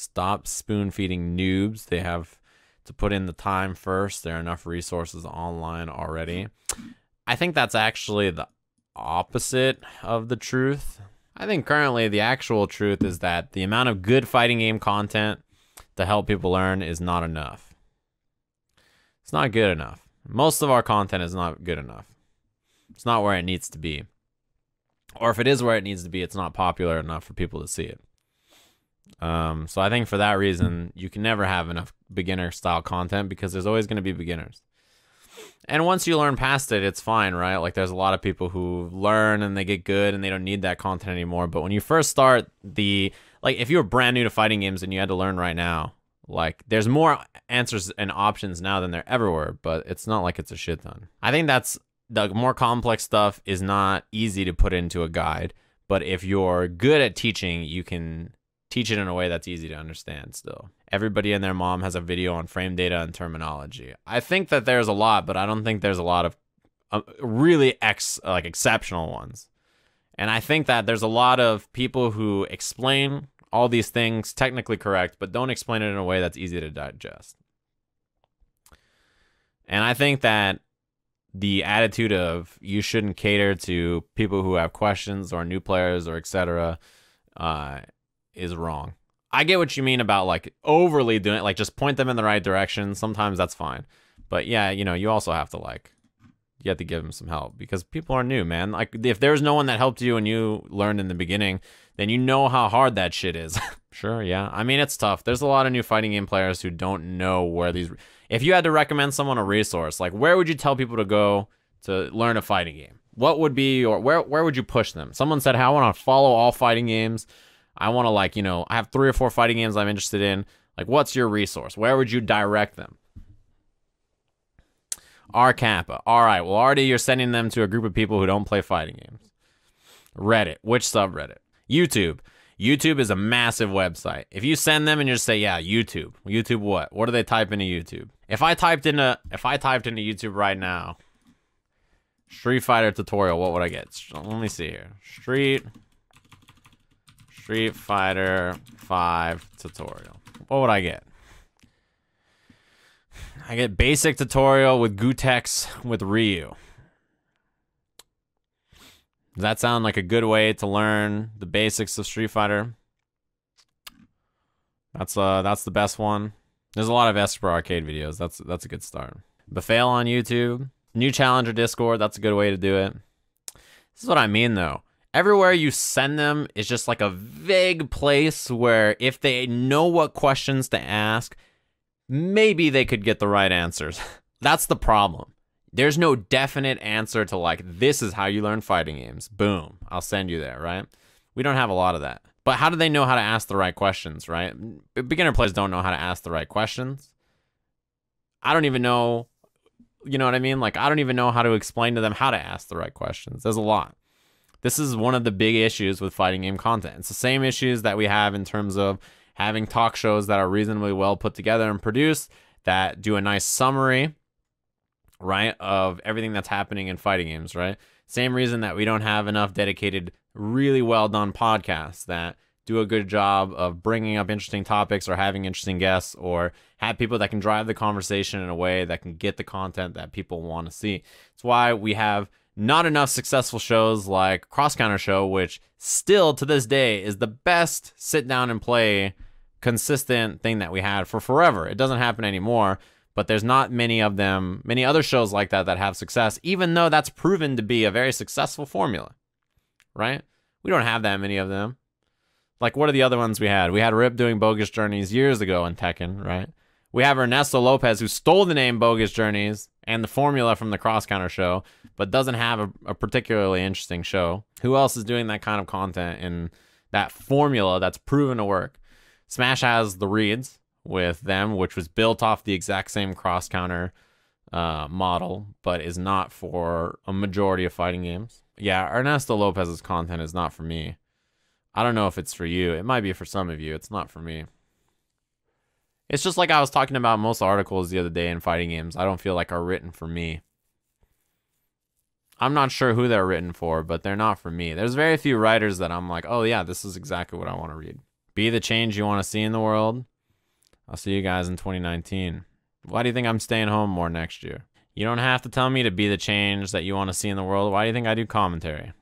Stop spoon feeding noobs. They have to put in the time first. There are enough resources online already. I think that's actually the opposite of the truth. I think currently the actual truth is that the amount of good fighting game content to help people learn is not enough. It's not good enough. Most of our content is not good enough. It's not where it needs to be. Or if it is where it needs to be, it's not popular enough for people to see it. So I think for that reason, you can never have enough beginner style content because there's always going to be beginners. And once you learn past it, it's fine, right? Like there's a lot of people who learn and they get good and they don't need that content anymore. But when you first start if you're brand new to fighting games and you had to learn right now, like there's more answers and options now than there ever were, but it's not like it's a shit ton. I think that's the more complex stuff is not easy to put into a guide, but if you're good at teaching, you can teach it in a way that's easy to understand still. Everybody and their mom has a video on frame data and terminology. I think that there's a lot, but I don't think there's a lot of really exceptional ones. And I think that there's a lot of people who explain all these things technically correct, but don't explain it in a way that's easy to digest. And I think that the attitude of you shouldn't cater to people who have questions or new players or etc. Is wrong. I get what you mean about like overly doing it, like just point them in the right direction. Sometimes that's fine. But yeah, you also have to you have to give them some help because people are new, man. Like if there's no one that helped you and you learned in the beginning, then you know how hard that shit is. Sure, yeah. I mean, it's tough. There's a lot of new fighting game players who don't know where these... If you had to recommend someone a resource, like where would you tell people to go to learn a fighting game? What would be, or where would you push them? Someone said, hey, I want to follow all fighting games. I want to I have 3 or 4 fighting games I'm interested in. Like, what's your resource? Where would you direct them? R Kappa. All right, well, already you're sending them to a group of people who don't play fighting games. Reddit. Which subreddit? YouTube. YouTube is a massive website. If you send them and you just say, yeah, YouTube. YouTube what? What do they type into YouTube? If I typed into YouTube right now, Street Fighter tutorial, what would I get? Let me see here. Street Fighter 5 tutorial. What would I get? I get basic tutorial with Gutex with Ryu. Does that sound like a good way to learn the basics of Street Fighter? That's the best one. There's a lot of Esper Arcade videos. That's a good start. Befale on YouTube. New Challenger Discord. That's a good way to do it. This is what I mean, though. Everywhere you send them is just like a vague place where if they know what questions to ask, maybe they could get the right answers. That's the problem. There's no definite answer to like, this is how you learn fighting games. Boom, I'll send you there, right? We don't have a lot of that. But how do they know how to ask the right questions, right? Beginner players don't know how to ask the right questions. I don't even know, you know what I mean? Like, I don't even know how to explain to them how to ask the right questions. There's a lot. This is one of the big issues with fighting game content. It's the same issues that we have in terms of having talk shows that are reasonably well put together and produced, that do a nice summary, right, of everything that's happening in fighting games, right? Same reason that we don't have enough dedicated, really well done podcasts that do a good job of bringing up interesting topics or having interesting guests or have people that can drive the conversation in a way that can get the content that people want to see. It's why we have not enough successful shows like Cross Counter Show, which still to this day is the best sit down and play consistent thing that we had for forever. It doesn't happen anymore. But there's not many of them, many other shows like that have success, even though that's proven to be a very successful formula, right? We don't have that many of them. Like, what are the other ones we had? We had Rip doing Bogus Journeys years ago in Tekken, right? We have Ernesto Lopez, who stole the name Bogus Journeys and the formula from the Cross Counter Show, but doesn't have a particularly interesting show. Who else is doing that kind of content in that formula that's proven to work? Smash has the Reeds with them, which was built off the exact same cross counter model, but is not for a majority of fighting games. Yeah, Ernesto Lopez's content is not for me. I don't know if it's for you. It might be for some of you. It's not for me. It's just like I was talking about most articles the other day in fighting games. I don't feel like are written for me. I'm not sure who they're written for, but they're not for me. There's very few writers that I'm like, oh yeah, this is exactly what I want to read. Be the change you want to see in the world. I'll see you guys in 2019. Why do you think I'm staying home more next year? You don't have to tell me to be the change that you want to see in the world. Why do you think I do commentary?